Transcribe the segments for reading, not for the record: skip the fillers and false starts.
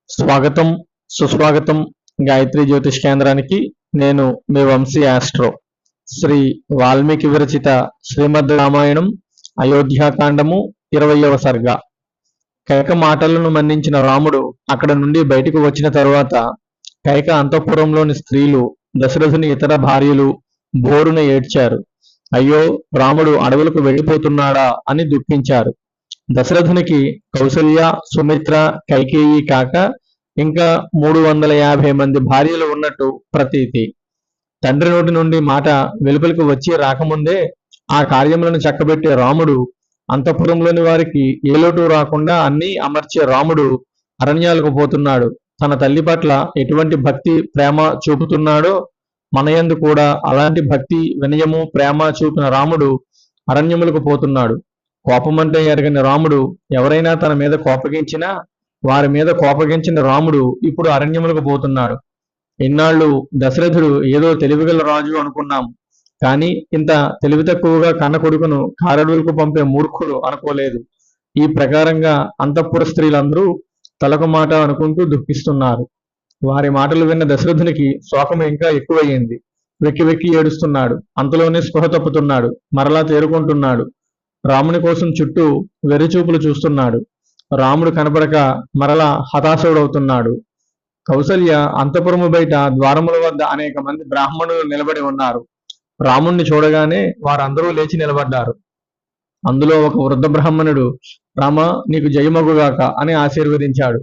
స్వాగతం, సుస్వాగతం గాయత్రి జ్యోతిష్ కేంద్రానికి. నేను మీ వంశీ ఆస్ట్రో. శ్రీ వాల్మీకి విరచిత శ్రీమద్ రామాయణం అయోధ్యాకాండము 20వ సర్గ. కైక మాటలను మన్నించిన రాముడు అక్కడ నుండి బయటకు వచ్చిన తరువాత కైక అంతఃపురంలోని స్త్రీలు, దశరథుని ఇతర భార్యలు బోరున ఏడ్చారు. అయ్యో, రాముడు అడవులకు వెళ్ళిపోతున్నాడా అని దుఃఖించారు. దశరథునికి కౌసల్య, సుమిత్ర, కైకేయి కాక ఇంకా 350 మంది భార్యలు ఉన్నట్టు ప్రతీతి. తండ్రి నోటి నుండి మాట వెలుపలికి వచ్చి రాకముందే ఆ కార్యములను చక్కబెట్టే రాముడు, అంతఃపురంలోని వారికి ఏ లోటు రాకుండా అన్నీ అమర్చే రాముడు అరణ్యాలకు పోతున్నాడు. తన తల్లి పట్ల ఎటువంటి భక్తి ప్రేమ చూపుతున్నాడో మనయందు కూడా అలాంటి భక్తి, వినయము, ప్రేమ చూపిన రాముడు అరణ్యములకు పోతున్నాడు. కోపమంటే ఎరగని రాముడు ఎవరైనా తన మీద కోపగించినా వారి మీద కోపగించిన రాముడు ఇప్పుడు అరణ్యములకు పోతున్నాడు. ఇన్నాళ్ళు దశరథుడు ఏదో తెలివిగల రాజు అనుకున్నాం, కానీ ఇంత తెలివి తక్కువగా కన్న కొడుకును కారడులకు పంపే మూర్ఖుడు అనుకోలేదు. ఈ ప్రకారంగా అంతఃపుర స్త్రీలందరూ తలకు మాట అనుకుంటూ దుఃఖిస్తున్నారు. వారి మాటలు విన్న దశరథునికి శోకం ఇంకా ఎక్కువయ్యింది. వెక్కి వెక్కి ఏడుస్తున్నాడు. అంతలోనే స్పృహ తప్పుతున్నాడు. మరలా తేరుకుంటున్నాడు. రాముని కోసం చుట్టూ వెర్రిచూపులు చూస్తున్నాడు. రాముడు కనపడక మరలా హతాశుడవుతున్నాడు. కౌసల్య అంతఃపురము బయట ద్వారముల వద్ద అనేక మంది బ్రాహ్మణులు నిలబడి ఉన్నారు. రాముణ్ణి చూడగానే వారందరూ లేచి నిలబడ్డారు. అందులో ఒక వృద్ధ బ్రాహ్మణుడు, రామ, నీకు జయమగుగాక అని ఆశీర్వదించాడు.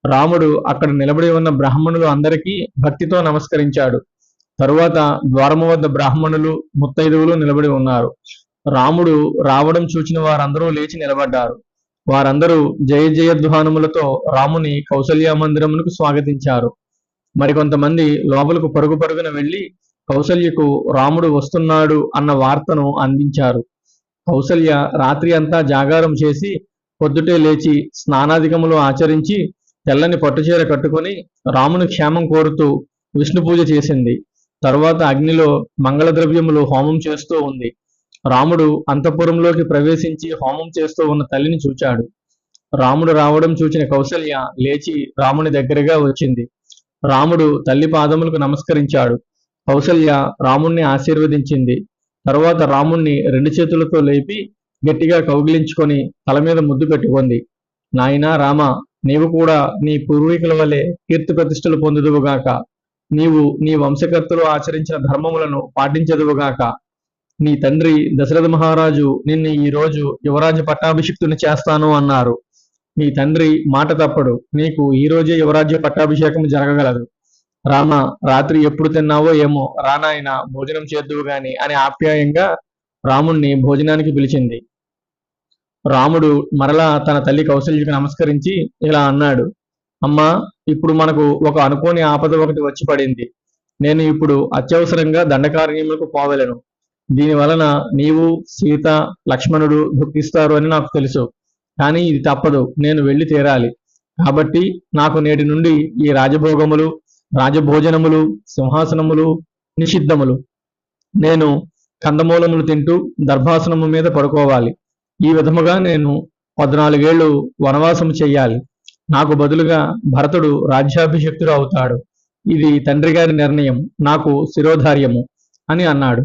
రాముడు అక్కడ నిలబడి ఉన్న బ్రాహ్మణులు అందరికీ భక్తితో నమస్కరించాడు. తరువాత ద్వారము వద్ద బ్రాహ్మణులు, ముత్తైదువులు నిలబడి ఉన్నారు. రాముడు రావడం చూచిన వారందరూ లేచి నిలబడ్డారు. వారందరూ జయ జయధ్వానములతో రాముని కౌసల్య మందిరమునకు స్వాగతించారు. మరికొంతమంది లోపలకు పరుగు పరుగున వెళ్లి కౌసల్యకు రాముడు వస్తున్నాడు అన్న వార్తను అందించారు. కౌసల్య రాత్రి అంతా జాగారం చేసి పొద్దుటే లేచి స్నానాధికములు ఆచరించి తెల్లని పట్టుచీర కట్టుకుని రాముని క్షేమం కోరుతూ విష్ణు పూజ చేసింది. తరువాత అగ్నిలో మంగళ ద్రవ్యములు హోమం చేస్తూ ఉంది. రాముడు అంతఃపురంలోకి ప్రవేశించి హోమం చేస్తూ ఉన్న తల్లిని చూచాడు. రాముడు రావడం చూచిన కౌసల్య లేచి రాముని దగ్గరగా వచ్చింది. రాముడు తల్లి పాదములకు నమస్కరించాడు. కౌసల్య రాముణ్ణి ఆశీర్వదించింది. తరువాత రాముణ్ణి 2 చేతులతో లేపి గట్టిగా కౌగిలించుకొని తల మీద ముద్దు పెట్టుకుంది. నాయనా రామ, నీవు కూడా నీ పూర్వీకుల వలె కీర్తి ప్రతిష్టలు పొందుదువుగాక. నీవు నీ వంశకర్తలు ఆచరించిన ధర్మములను పాటించదువుగాక. నీ తండ్రి దశరథ మహారాజు నిన్ను ఈ రోజు యువరాజు పట్టాభిషిక్తుని చేస్తాను అన్నారు. నీ తండ్రి మాట తప్పడు. నీకు ఈ రోజే యువరాజ్య పట్టాభిషేకం జరగగలదు. రామ, రాత్రి ఎప్పుడు తిన్నావో ఏమో, రానాయన భోజనం చేద్దువు గాని అని ఆప్యాయంగా రాముణ్ణి భోజనానికి పిలిచింది. రాముడు మరలా తన తల్లి కౌసల్యకు నమస్కరించి ఇలా అన్నాడు, అమ్మా, ఇప్పుడు మనకు ఒక అనుకోని ఆపద ఒకటి వచ్చి పడింది. నేను ఇప్పుడు అత్యవసరంగా దండకారణ్యములకు పోవలను. దీని వలన నీవు, సీత, లక్ష్మణుడు దుఃఖిస్తారు అని నాకు తెలుసు. కానీ ఇది తప్పదు, నేను వెళ్ళి తీరాలి. కాబట్టి నాకు నేటి నుండి ఈ రాజభోగములు, రాజభోజనములు, సింహాసనములు నిషిద్ధములు. నేను కందమూలములు తింటూ దర్భాసనము మీద పడుకోవాలి. ఈ విధముగా నేను 14 ఏళ్ళు వనవాసము చెయ్యాలి. నాకు బదులుగా భరతుడు రాజ్యాభిషిక్తుడు అవుతాడు. ఇది తండ్రి గారి నిర్ణయం, నాకు శిరోధార్యము అని అన్నాడు.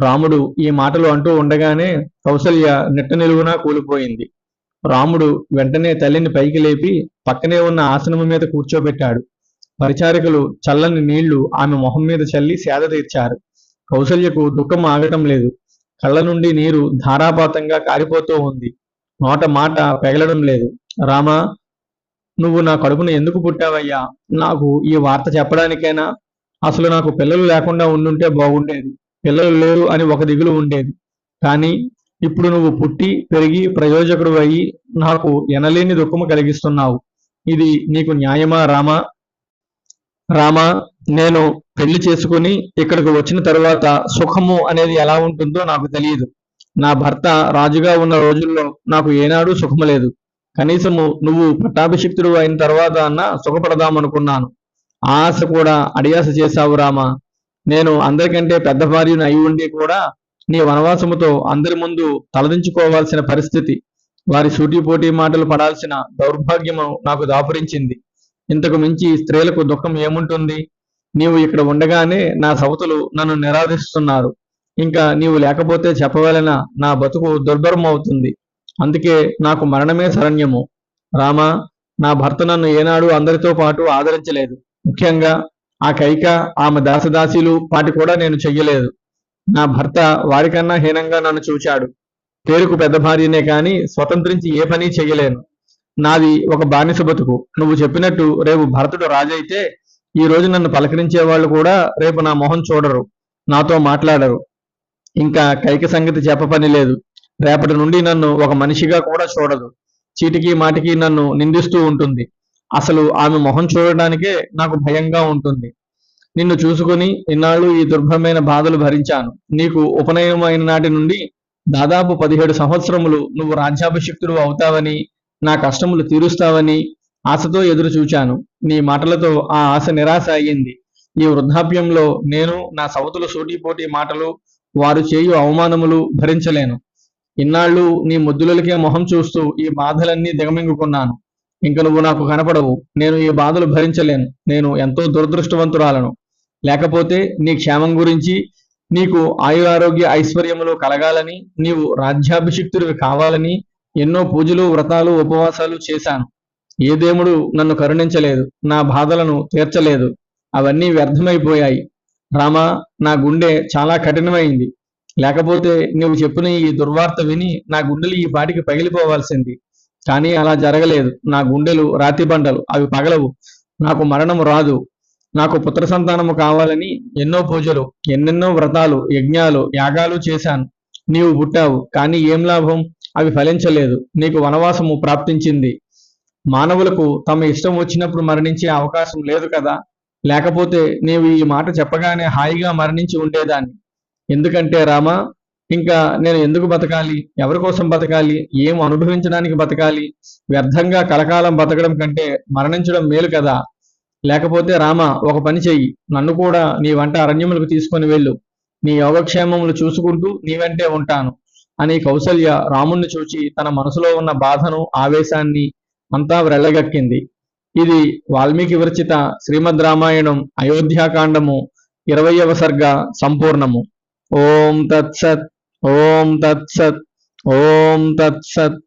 రాముడు ఈ మాటలు అంటూ ఉండగానే కౌసల్య నిట్ట నిలువునా కూలిపోయింది. రాముడు వెంటనే తల్లిని పైకి లేపి పక్కనే ఉన్న ఆసనము మీద కూర్చోబెట్టాడు. పరిచారికలు చల్లని నీళ్లు ఆమె మొహం మీద చల్లి సేద తీర్చారు. కౌసల్యకు దుఃఖం ఆగటం లేదు. కళ్ళ నుండి నీరు ధారాపాతంగా కారిపోతూ ఉంది. నోట మాట పెగలడం లేదు. రామా, నువ్వు నా కడుపున ఎందుకు పుట్టావయ్యా? నాకు ఈ వార్త చెప్పడానికైనా? అసలు నాకు పిల్లలు లేకుండా ఉండుంటే బాగుండేది. పిల్లలు లేరు అని ఒక దిగులు ఉండేది. కానీ ఇప్పుడు నువ్వు పుట్టి పెరిగి ప్రయోజకుడు అయ్యి నాకు ఎనలేని దుఃఖము కలిగిస్తున్నావు. ఇది నీకు న్యాయమా రామా? రామా, నేను పెళ్లి చేసుకుని ఇక్కడికి వచ్చిన తరువాత సుఖము అనేది ఎలా ఉంటుందో నాకు తెలియదు. నా భర్త రాజుగా ఉన్న రోజుల్లో నాకు ఏనాడూ సుఖము లేదు. కనీసము నువ్వు పట్టాభిషిక్తుడు అయిన తర్వాత అన్నా సుఖపడదామనుకున్నాను. ఆ ఆశ కూడా అడియాస చేశావు రామా. నేను అందరికంటే పెద్ద భార్యను అయి ఉండి కూడా నీ వనవాసముతో అందరి ముందు తలదించుకోవాల్సిన పరిస్థితి, వారి సూటిపోటి మాటలు పడాల్సిన దౌర్భాగ్యము నాకు దాపురించింది. ఇంతకు మించి స్త్రీలకు దుఃఖం ఏముంటుంది? నీవు ఇక్కడ ఉండగానే నా సవతులు నన్ను నిరాదరిస్తున్నారు. ఇంకా నీవు లేకపోతే చెప్పవలన నా బతుకు దుర్భరం అవుతుంది. అందుకే నాకు మరణమే శరణ్యము. రామా, నా భర్త నన్ను ఏనాడు అందరితో పాటు ఆదరించలేదు. ముఖ్యంగా ఆ కైక, ఆమె దాసదాసీలు పాటి కూడా నేను చెయ్యలేదు. నా భర్త వారికన్నా హీనంగా నన్ను చూచాడు. పేరుకు పెద్ద భార్యనే కాని స్వతంత్రించి ఏ పని చెయ్యలేను. నాది ఒక బానిస బతుకు. నువ్వు చెప్పినట్టు రేపు భరతుడు రాజైతే ఈ రోజు నన్ను పలకరించే వాళ్ళు కూడా రేపు నా మొహం చూడరు, నాతో మాట్లాడరు. ఇంకా కైక సంగతి చెప్ప పని లేదు. రేపటి నుండి నన్ను ఒక మనిషిగా కూడా చూడదు. చీటికి మాటికి నన్ను నిందిస్తూ ఉంటుంది. అసలు ఆమె మొహం చూడడానికే నాకు భయంగా ఉంటుంది. నిన్ను చూసుకుని ఇన్నాళ్ళు ఈ దుర్భరమైన బాధలు భరించాను. నీకు ఉపనయనం అయిన నాటి నుండి దాదాపు 17 సంవత్సరములు నువ్వు రాజ్యాభిషిక్తుడు అవుతావని, నా కష్టములు తీరుస్తావని ఆశతో ఎదురు చూచాను. నీ మాటలతో ఆ ఆశ నిరాశ అయ్యింది. ఈ వృద్ధాప్యంలో నేను నా సవతుల సూటిపోటి మాటలు, వారు చేయు అవమానములు భరించలేను. ఇన్నాళ్ళు నీ ముద్దులకే మొహం చూస్తూ ఈ బాధలన్నీ దిగమింగుకున్నాను. ఇంక నువ్వు నాకు కనపడవు. నేను ఈ బాధలు భరించలేను. నేను ఎంతో దురదృష్టవంతురాలను. లేకపోతే నీ క్షేమం గురించి, నీకు ఆయురారోగ్య ఐశ్వర్యములు కలగాలని, నీవు రాజ్యాభిషిక్తుడివి కావాలని ఎన్నో పూజలు, వ్రతాలు, ఉపవాసాలు చేశాను. ఏ దేవుడు నన్ను కరుణించలేదు, నా బాధలను తీర్చలేదు. అవన్నీ వ్యర్థమైపోయాయి. రామా, నా గుండె చాలా కఠినమైంది. లేకపోతే నీవు చెప్పిన ఈ దుర్వార్త విని నా గుండెలు ఈ పాటికి పగిలిపోవాల్సింది. కానీ అలా జరగలేదు. నా గుండెలు రాతి బండలు, అవి పగలవు. నాకు మరణము రాదు. నాకు పుత్ర సంతానము కావాలని ఎన్నో పూజలు, ఎన్నెన్నో వ్రతాలు, యజ్ఞాలు, యాగాలు చేశాను. నీవు పుట్టావు, కానీ ఏం లాభం? అవి ఫలించలేదు. నీకు వనవాసము ప్రాప్తించింది. మానవులకు తమ ఇష్టం వచ్చినప్పుడు మరణించే అవకాశం లేదు కదా. లేకపోతే నీవు ఈ మాట చెప్పగానే హాయిగా మరణించి ఉండేదాన్ని. ఎందుకంటే రామా, ఇంకా నేను ఎందుకు బతకాలి? ఎవరి కోసం బతకాలి? ఏం అనుభవించడానికి బతకాలి? వ్యర్థంగా కలకాలం బతకడం కంటే మరణించడం మేలు కదా. లేకపోతే రామా, ఒక పని చెయ్యి. నన్ను కూడా నీ వంట అరణ్యములకు తీసుకొని వెళ్ళు. నీ యోగక్షేమములు చూసుకుంటూ నీ వెంటే ఉంటాను అని కౌసల్య రాముణ్ణి చూచి తన మనసులో ఉన్న బాధను, ఆవేశాన్ని అంతా వ్రెళ్ళగక్కింది. ఇది వాల్మీకి విరచిత శ్రీమద్ రామాయణం అయోధ్యాకాండము 20వ సర్గ సంపూర్ణము. ఓం తత్సత్. ఓం తత్సత్. ఓం తత్సత్.